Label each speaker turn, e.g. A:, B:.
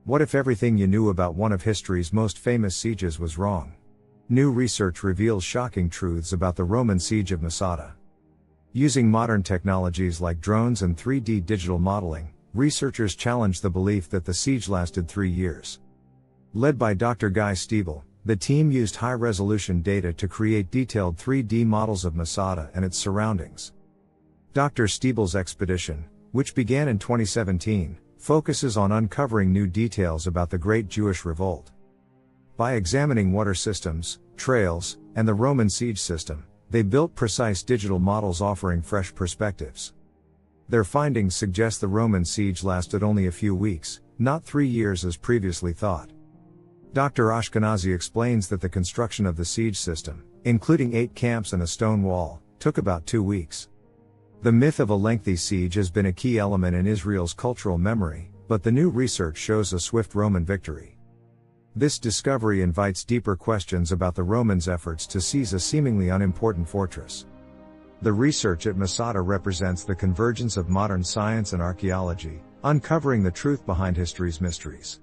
A: What if everything you knew about one of history's most famous sieges was wrong? New research reveals shocking truths about the Roman siege of Masada. Using modern technologies like drones and 3D digital modeling, researchers challenge the belief that the siege lasted 3 years. Led by Dr. Guy Stiebel, the team used high-resolution data to create detailed 3D models of Masada and its surroundings. Dr. Stiebel's expedition, which began in 2017, focuses on uncovering new details about the Great Jewish Revolt. By examining water systems, trails, and the Roman siege system, they built precise digital models offering fresh perspectives. Their findings suggest the Roman siege lasted only a few weeks, not 3 years as previously thought. Dr. Ashkenazi explains that the construction of the siege system, including 8 camps and a stone wall, took about 2 weeks. The myth of a lengthy siege has been a key element in Israel's cultural memory, but the new research shows a swift Roman victory. This discovery invites deeper questions about the Romans' efforts to seize a seemingly unimportant fortress. The research at Masada represents the convergence of modern science and archaeology, uncovering the truth behind history's mysteries.